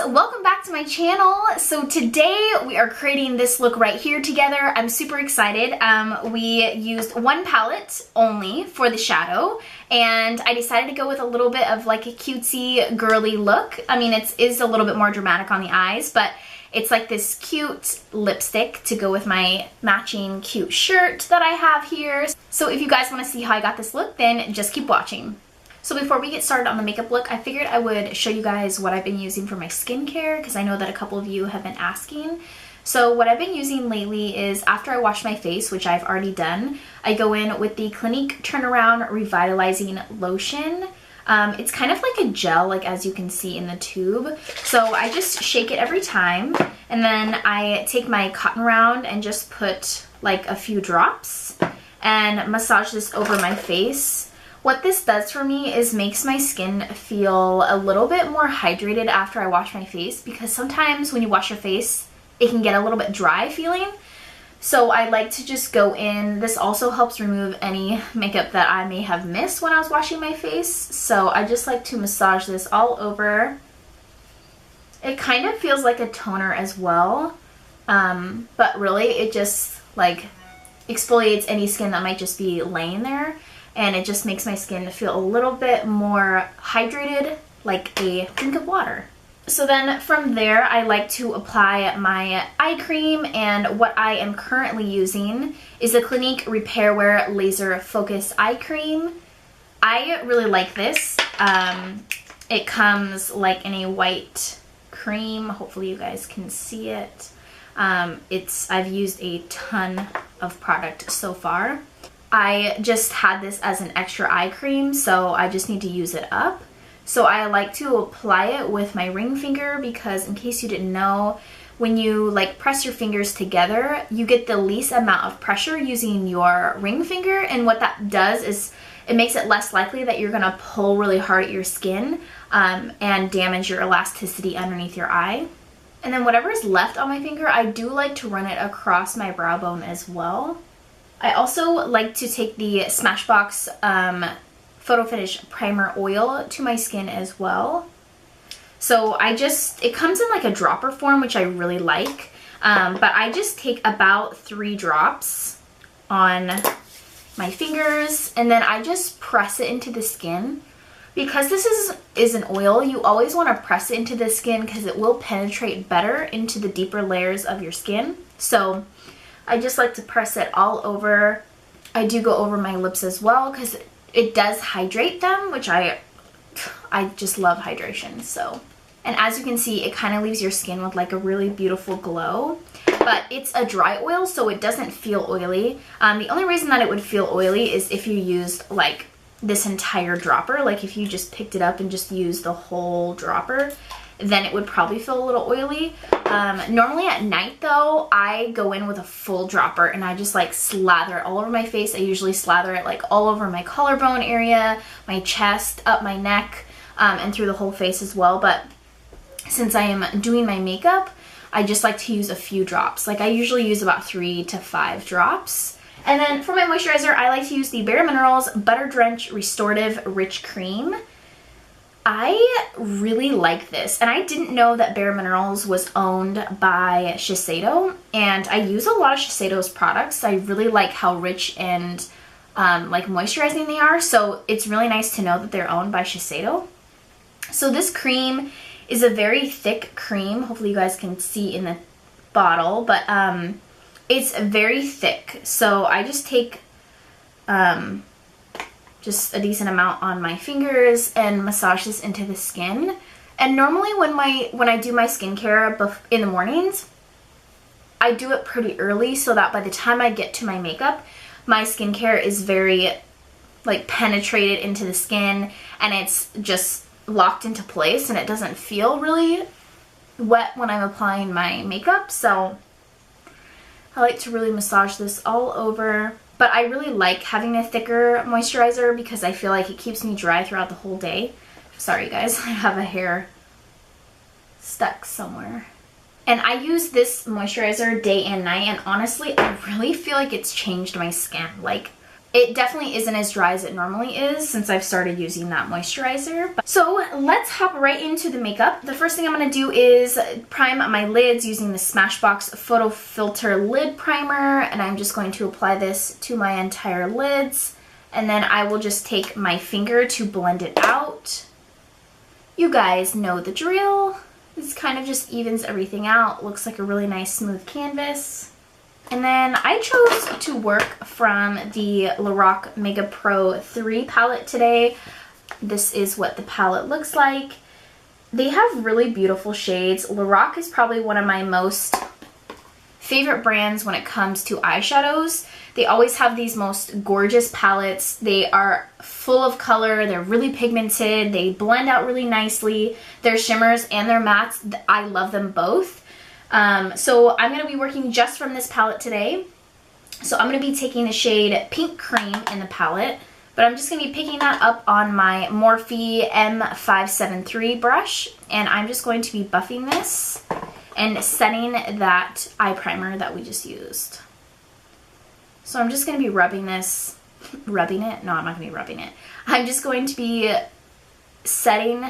welcome back to my channel. So today we are creating this look right here together. I'm super excited. We used one palette only for the shadow, and I decided to go with a little bit of like a cutesy girly look. I mean, it is a little bit more dramatic on the eyes, but it's like this cute lipstick to go with my matching cute shirt that I have here. So if you guys want to see how I got this look, then just keep watching. So before we get started on the makeup look, I figured I would show you guys what I've been using for my skincare, because I know that a couple of you have been asking. So what I've been using lately is, after I wash my face, which I've already done, I go in with the Clinique Turnaround Revitalizing Lotion. It's kind of like a gel, like as you can see in the tube. So I just shake it every time, and then I take my cotton round and just put like a few drops and massage this over my face. What this does for me is makes my skin feel a little bit more hydrated after I wash my face, because sometimes when you wash your face, it can get a little bit dry feeling. So I like to just go in. This also helps remove any makeup that I may have missed when I was washing my face. So I just like to massage this all over. It kind of feels like a toner as well, but really it just like exfoliates any skin that might just be laying there. And it just makes my skin feel a little bit more hydrated, like a drink of water. So then from there, I like to apply my eye cream, and what I am currently using is the Clinique Repair Wear Laser Focus Eye Cream. I really like this. It comes like in a white cream. Hopefully you guys can see it. I've used a ton of product so far. I just had this as an extra eye cream, so I just need to use it up. So I like to apply it with my ring finger, because in case you didn't know, when you like press your fingers together, you get the least amount of pressure using your ring finger, and what that does is it makes it less likely that you're gonna pull really hard at your skin and damage your elasticity underneath your eye. And then whatever is left on my finger, I do like to run it across my brow bone as well. I also like to take the Smashbox Photo Finish Primer Oil to my skin as well. So it comes in like a dropper form, which I really like, but I just take about 3 drops on my fingers, and then I just press it into the skin. Because this is an oil, you always want to press it into the skin, because it will penetrate better into the deeper layers of your skin. So I just like to press it all over. I do go over my lips as well, because it does hydrate them, which I just love hydration. So, and as you can see, it kind of leaves your skin with like a really beautiful glow. But it's a dry oil, so it doesn't feel oily. The only reason that it would feel oily is if you used like this entire dropper. Like if you just picked it up and just used the whole dropper, then it would probably feel a little oily. Normally at night though, I go in with a full dropper and I just like slather it all over my face. I usually slather it like all over my collarbone area, my chest, up my neck, and through the whole face as well. But since I am doing my makeup, I just like to use a few drops. Like I usually use about 3 to 5 drops. And then for my moisturizer, I like to use the Bare Minerals Butter Drench Restorative Rich Cream. I really like this, and I didn't know that Bare Minerals was owned by Shiseido, and I use a lot of Shiseido's products. I really like how rich and like moisturizing they are, so it's really nice to know that they're owned by Shiseido. So this cream is a very thick cream. Hopefully you guys can see in the bottle, but it's very thick. So I just take just a decent amount on my fingers and massage this into the skin. And normally when I do my skincare in the mornings, I do it pretty early so that by the time I get to my makeup, my skincare is very like penetrated into the skin and it's just locked into place, and it doesn't feel really wet when I'm applying my makeup. So I like to really massage this all over. But I really like having a thicker moisturizer because I feel like it keeps me dry throughout the whole day. Sorry guys, I have a hair stuck somewhere. And I use this moisturizer day and night, and honestly, I really feel like it's changed my skin. Like, It definitely isn't as dry as it normally is since I've started using that moisturizer. So let's hop right into the makeup. The first thing I'm going to do is prime my lids using the Smashbox Photo Filter Lid Primer, and I'm just going to apply this to my entire lids, and then I will just take my finger to blend it out. You guys know the drill. This kind of just evens everything out. Looks like a really nice smooth canvas. And then I chose to work from the Lorac Mega Pro 3 palette today. This is what the palette looks like. They have really beautiful shades. Lorac is probably one of my most favorite brands when it comes to eyeshadows. They always have these most gorgeous palettes. They are full of color. They're really pigmented. They blend out really nicely. Their shimmers and their mattes, I love them both. So I'm going to be working just from this palette today. So I'm going to be taking the shade Pink Cream in the palette, but I'm just going to be picking that up on my Morphe M573 brush, and I'm just going to be buffing this and setting that eye primer that we just used. So I'm just going to be rubbing this, rubbing it? No, I'm not going to be rubbing it. I'm just going to be setting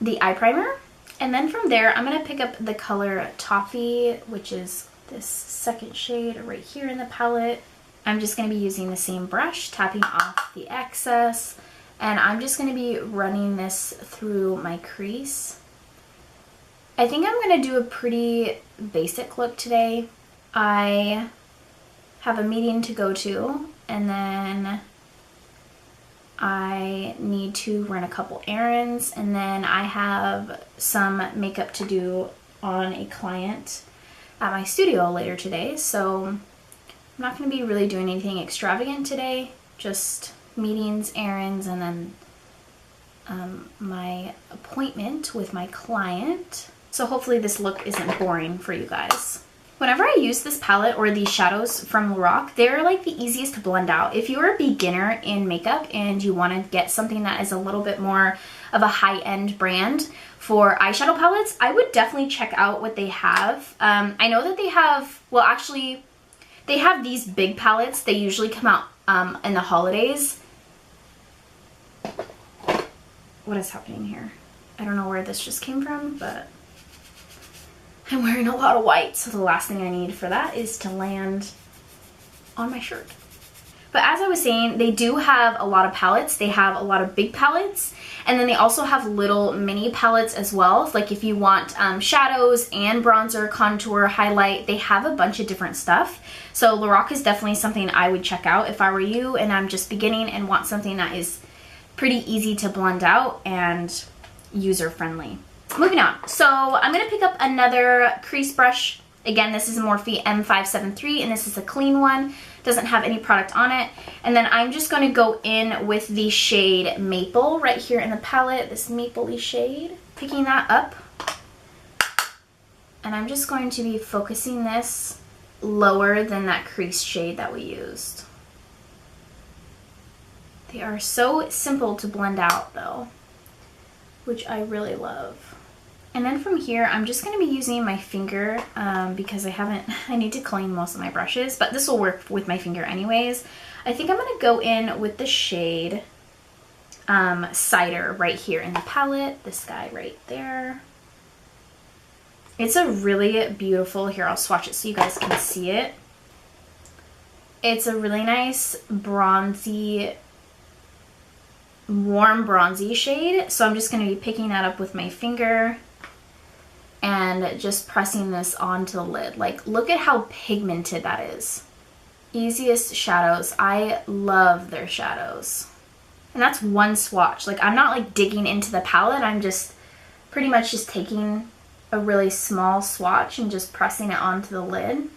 the eye primer. And then from there, I'm going to pick up the color Toffee, which is this second shade right here in the palette. I'm just going to be using the same brush, tapping off the excess. And I'm just going to be running this through my crease. I think I'm going to do a pretty basic look today. I have a meeting to go to, and then I need to run a couple errands, and then I have some makeup to do on a client at my studio later today. So I'm not going to be really doing anything extravagant today, just meetings, errands, and then my appointment with my client. So hopefully this look isn't boring for you guys. Whenever I use this palette or these shadows from Lorac, they're like the easiest to blend out. If you're a beginner in makeup and you want to get something that is a little bit more of a high-end brand for eyeshadow palettes, I would definitely check out what they have. I know that they have, well actually, they have these big palettes. They usually come out in the holidays. What is happening here? I don't know where this just came from, but I'm wearing a lot of white, so the last thing I need for that is to land on my shirt. But as I was saying, they do have a lot of palettes. They have a lot of big palettes, and then they also have little mini palettes as well. Like if you want shadows and bronzer, contour, highlight, they have a bunch of different stuff. So Lorac is definitely something I would check out if I were you and I'm just beginning and want something that is pretty easy to blend out and user-friendly. Moving on, so I'm going to pick up another crease brush. Again, this is a Morphe M573, and this is a clean one. Doesn't have any product on it. And then I'm just going to go in with the shade Maple right here in the palette, this maple-y shade. Picking that up, and I'm just going to be focusing this lower than that crease shade that we used. They are so simple to blend out though, which I really love. And then from here, I'm just going to be using my finger because I need to clean most of my brushes, but this will work with my finger anyways. I think I'm going to go in with the shade Cider right here in the palette, this guy right there. It's a really beautiful, here I'll swatch it so you guys can see it. It's a really nice bronzy, warm bronzy shade. So I'm just going to be picking that up with my finger and just pressing this onto the lid. Like, look at how pigmented that is. Easiest shadows. I love their shadows. And that's one swatch. Like, I'm not like digging into the palette. I'm just pretty much just taking a really small swatch and just pressing it onto the lid.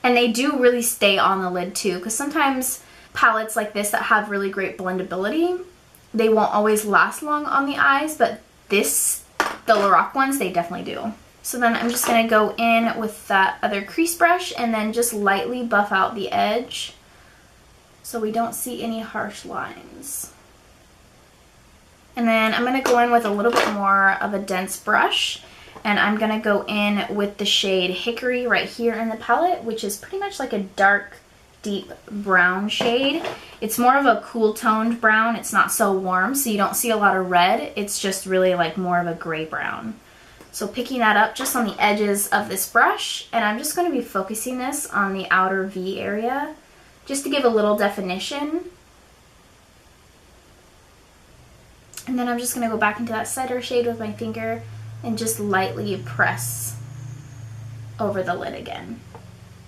And they do really stay on the lid too, because sometimes palettes like this that have really great blendability, they won't always last long on the eyes, but the Lorac ones, they definitely do. So then I'm just going to go in with that other crease brush and then just lightly buff out the edge so we don't see any harsh lines. And then I'm going to go in with a little bit more of a dense brush, and I'm going to go in with the shade Hickory right here in the palette, which is pretty much like a dark, deep brown shade. It's more of a cool toned brown. It's not so warm, so you don't see a lot of red. It's just really like more of a gray brown. So picking that up just on the edges of this brush, and I'm just going to be focusing this on the outer V area just to give a little definition. And then I'm just going to go back into that cider shade with my finger and just lightly press over the lid again.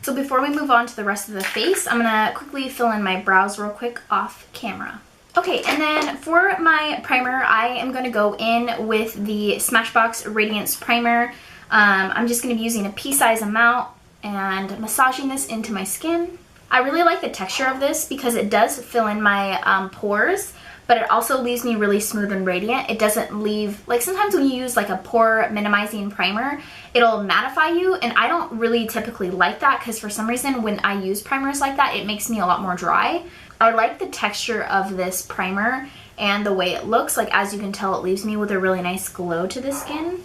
So before we move on to the rest of the face, I'm going to quickly fill in my brows real quick off camera. Okay, and then for my primer, I am going to go in with the Smashbox Radiance Primer. I'm just going to be using a pea-size amount and massaging this into my skin. I really like the texture of this because it does fill in my pores, but it also leaves me really smooth and radiant. It doesn't leave, like sometimes when you use like a pore minimizing primer, it'll mattify you, and I don't really typically like that because for some reason when I use primers like that, it makes me a lot more dry. I like the texture of this primer and the way it looks. Like, as you can tell, it leaves me with a really nice glow to the skin.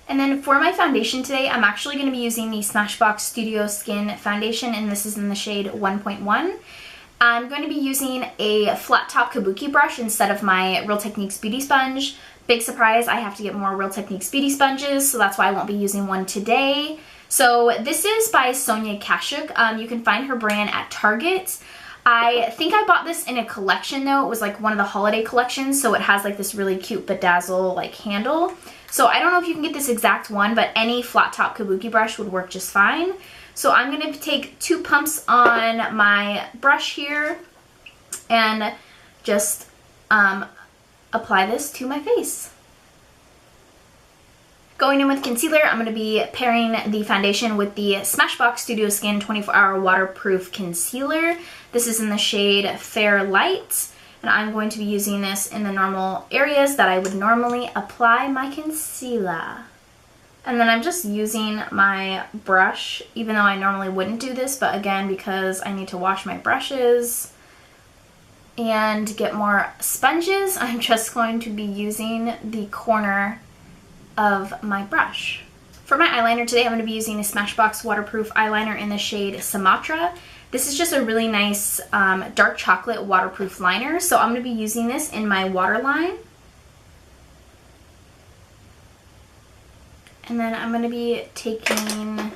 And then for my foundation today, I'm actually going to be using the Smashbox Studio Skin Foundation, and this is in the shade 1.1. I'm going to be using a flat top kabuki brush instead of my Real Techniques Beauty Sponge. Big surprise, I have to get more Real Techniques Beauty Sponges, so that's why I won't be using one today. So this is by Sonia Kashuk. You can find her brand at Target. I think I bought this in a collection though. It was like one of the holiday collections, so it has like this really cute bedazzle like handle. So I don't know if you can get this exact one, but any flat top kabuki brush would work just fine. So I'm going to take 2 pumps on my brush here and just apply this to my face. Going in with concealer, I'm going to be pairing the foundation with the Smashbox Studio Skin 24-Hour Waterproof Concealer. This is in the shade Fair Light, and I'm going to be using this in the normal areas that I would normally apply my concealer. And then I'm just using my brush, even though I normally wouldn't do this, but again, because I need to wash my brushes and get more sponges, I'm just going to be using the corner of my brush. For my eyeliner today, I'm going to be using a Smashbox waterproof eyeliner in the shade Sumatra. This is just a really nice dark chocolate waterproof liner, so I'm going to be using this in my waterline. And then I'm going to be taking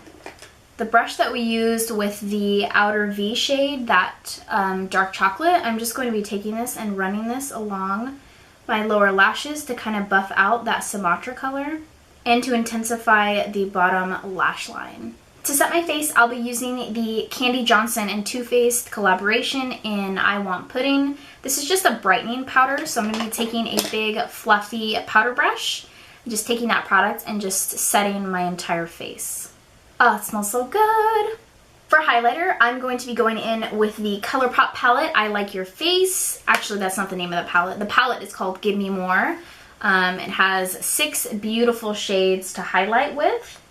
the brush that we used with the outer V shade, that dark chocolate. I'm just going to be taking this and running this along my lower lashes to kind of buff out that Sumatra color and to intensify the bottom lash line. To set my face, I'll be using the Candy Johnson and Too Faced collaboration in I Want Pudding. This is just a brightening powder, so I'm going to be taking a big fluffy powder brush, just taking that product and just setting my entire face. Oh, it smells so good! For highlighter, I'm going to be going in with the ColourPop palette, I Like Your Face. Actually, that's not the name of the palette. The palette is called Give Me More. It has 6 beautiful shades to highlight with.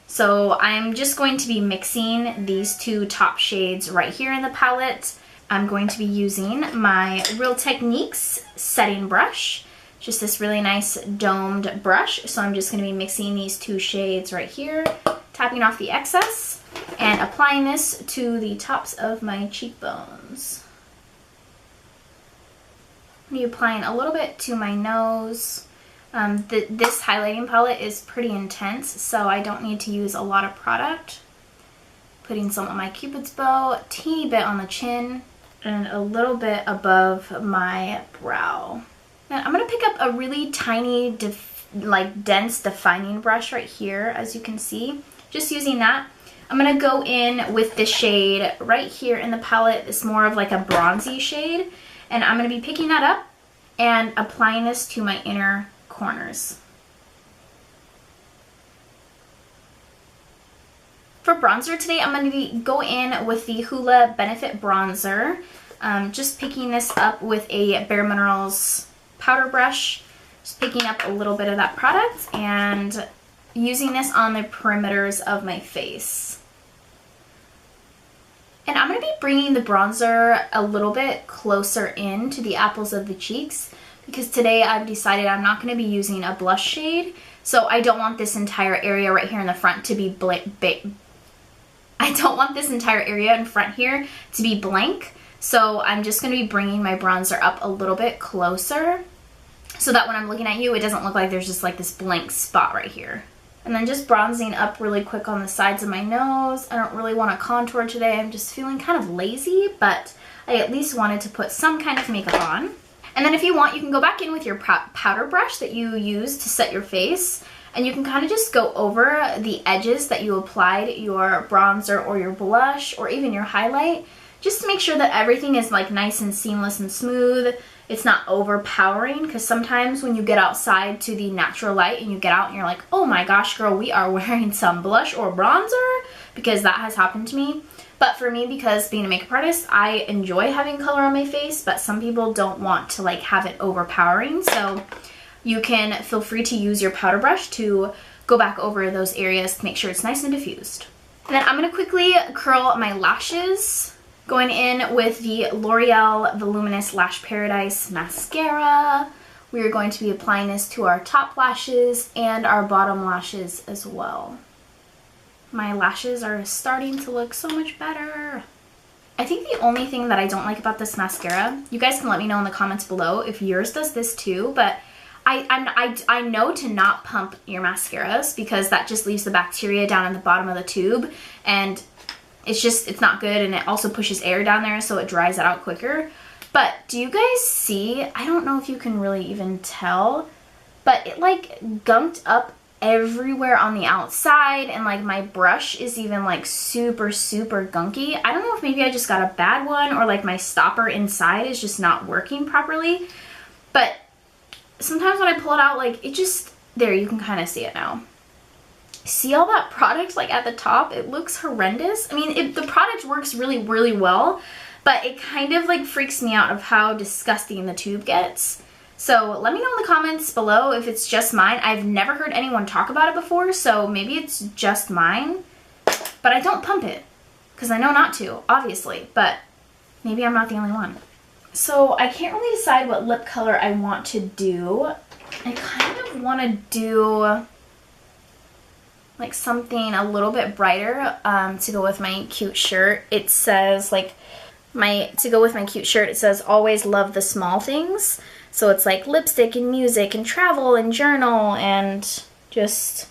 So I'm just going to be mixing these 2 top shades right here in the palette. I'm going to be using my Real Techniques setting brush. Just this really nice domed brush. So I'm just going to be mixing these 2 shades right here, tapping off the excess, and applying this to the tops of my cheekbones. I'm going to be applying a little bit to my nose. This highlighting palette is pretty intense, so I don't need to use a lot of product. Putting some on my Cupid's bow, a teeny bit on the chin, and a little bit above my brow. And I'm going to pick up a really tiny, dense defining brush right here, as you can see. Just using that. I'm going to go in with the shade right here in the palette. It's more of like a bronzy shade. And I'm going to be picking that up and applying this to my inner corners. For bronzer today, I'm going to go in with the Hoola Benefit Bronzer. Just picking this up with a Bare Minerals powder brush. Just picking up a little bit of that product and using this on the perimeters of my face. And I'm going to be bringing the bronzer a little bit closer in to the apples of the cheeks, because today I've decided I'm not going to be using a blush shade, so I don't want this entire area right here in the front to be I don't want this entire area in front here to be blank. So I'm just going to be bringing my bronzer up a little bit closer so that when I'm looking at you, it doesn't look like there's just like this blank spot right here. And then just bronzing up really quick on the sides of my nose. I don't really want to contour today. I'm just feeling kind of lazy, but I at least wanted to put some kind of makeup on. And then if you want, you can go back in with your powder brush that you use to set your face, and you can kind of just go over the edges that you applied your bronzer or your blush or even your highlight, just to make sure that everything is like nice and seamless and smooth. It's not overpowering, because sometimes when you get outside to the natural light and you get out and you're like, oh my gosh, girl, we are wearing some blush or bronzer, because that has happened to me. But for me, because being a makeup artist, I enjoy having color on my face, but some people don't want to like have it overpowering. So you can feel free to use your powder brush to go back over those areas to make sure it's nice and diffused. And then I'm going to quickly curl my lashes, going in with the L'Oreal Voluminous Lash Paradise Mascara. We are going to be applying this to our top lashes and our bottom lashes as well. My lashes are starting to look so much better. I think the only thing that I don't like about this mascara, you guys can let me know in the comments below if yours does this too, but I know to not pump your mascaras, because that just leaves the bacteria down in the bottom of the tube, and it's not good, and it also pushes air down there, so it dries it out quicker. But do you guys see, I don't know if you can really even tell, but it like gunked up everywhere on the outside, and like my brush is even like super gunky. I don't know if maybe I just got a bad one, or like my stopper inside is just not working properly, but sometimes when I pull it out, like it just, there, you can kind of see it now. See all that product like at the top? It looks horrendous. I mean, the product works really well, but it kind of like freaks me out of how disgusting the tube gets. So let me know in the comments below if it's just mine. I've never heard anyone talk about it before, so maybe it's just mine. But I don't pump it, because I know not to, obviously, but maybe I'm not the only one. So I can't really decide what lip color I want to do. I kind of want to do like something a little bit brighter to go with my cute shirt. It says like to go with my cute shirt, it says always love the small things. So it's like lipstick and music and travel and journal and just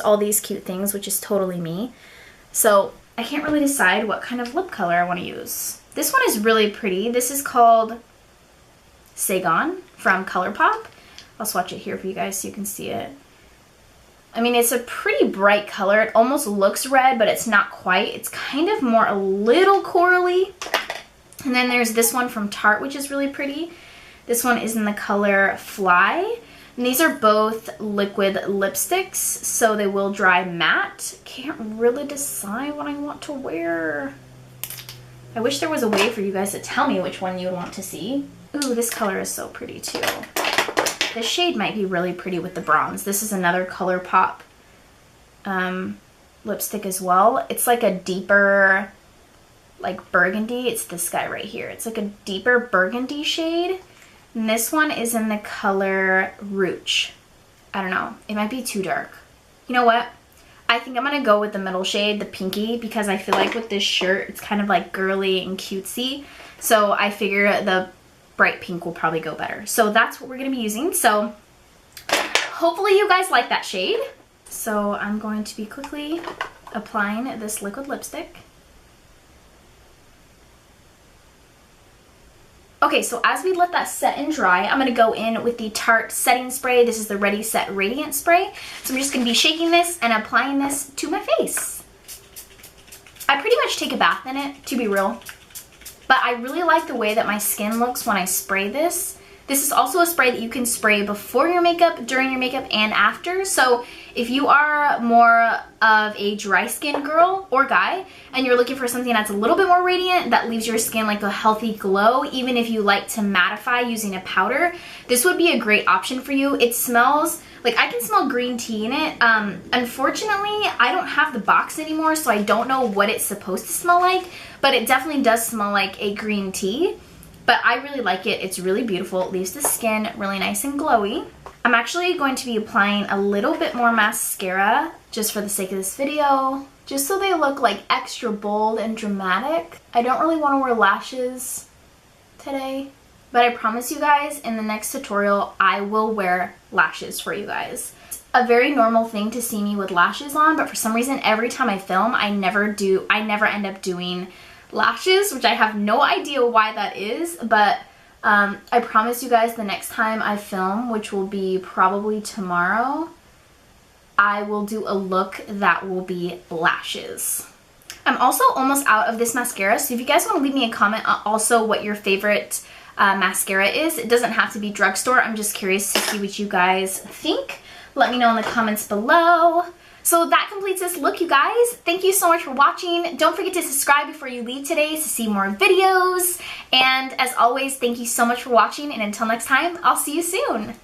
all these cute things, which is totally me. So I can't really decide what kind of lip color I want to use. This one is really pretty. This is called Saigon from ColourPop. I'll swatch it here for you guys so you can see it. I mean, it's a pretty bright color. It almost looks red, but it's not quite. It's kind of more a little corally. And then there's this one from Tarte, which is really pretty. This one is in the color Fly. And these are both liquid lipsticks, so they will dry matte. Can't really decide what I want to wear. I wish there was a way for you guys to tell me which one you would want to see. Ooh, this color is so pretty too. This shade might be really pretty with the bronze. This is another ColourPop lipstick as well. It's like a deeper, like burgundy. It's this guy right here. It's like a deeper burgundy shade. And this one is in the color Rouge. I don't know. It might be too dark. You know what? I think I'm going to go with the middle shade, the pinky, because I feel like with this shirt, it's kind of like girly and cutesy. So I figure the bright pink will probably go better. So that's what we're going to be using. So hopefully you guys like that shade. So I'm going to be quickly applying this liquid lipstick. Okay, so as we let that set and dry, I'm going to go in with the Tarte setting spray. This is the Ready Set Radiant Spray. So I'm just going to be shaking this and applying this to my face. I pretty much take a bath in it, to be real. But I really like the way that my skin looks when I spray this. This is also a spray that you can spray before your makeup, during your makeup, and after. So if you are more of a dry skin girl or guy, and you're looking for something that's a little bit more radiant, that leaves your skin like a healthy glow, even if you like to mattify using a powder, this would be a great option for you. It smells, like I can smell green tea in it. Unfortunately, I don't have the box anymore, so I don't know what it's supposed to smell like, but it definitely does smell like a green tea. But I really like it. It's really beautiful. It leaves the skin really nice and glowy. I'm actually going to be applying a little bit more mascara just for the sake of this video, just so they look like extra bold and dramatic. I don't really want to wear lashes today, but I promise you guys in the next tutorial I will wear lashes for you guys. It's a very normal thing to see me with lashes on, but for some reason every time I film I never end up doing lashes, which I have no idea why that is, but I promise you guys the next time I film, which will be probably tomorrow, I will do a look that will be lashes. I'm also almost out of this mascara, so if you guys want to leave me a comment on also what your favorite mascara is. It doesn't have to be drugstore. I'm just curious to see what you guys think. Let me know in the comments below. So that completes this look, you guys. Thank you so much for watching. Don't forget to subscribe before you leave today to see more videos. And as always, thank you so much for watching. And until next time, I'll see you soon.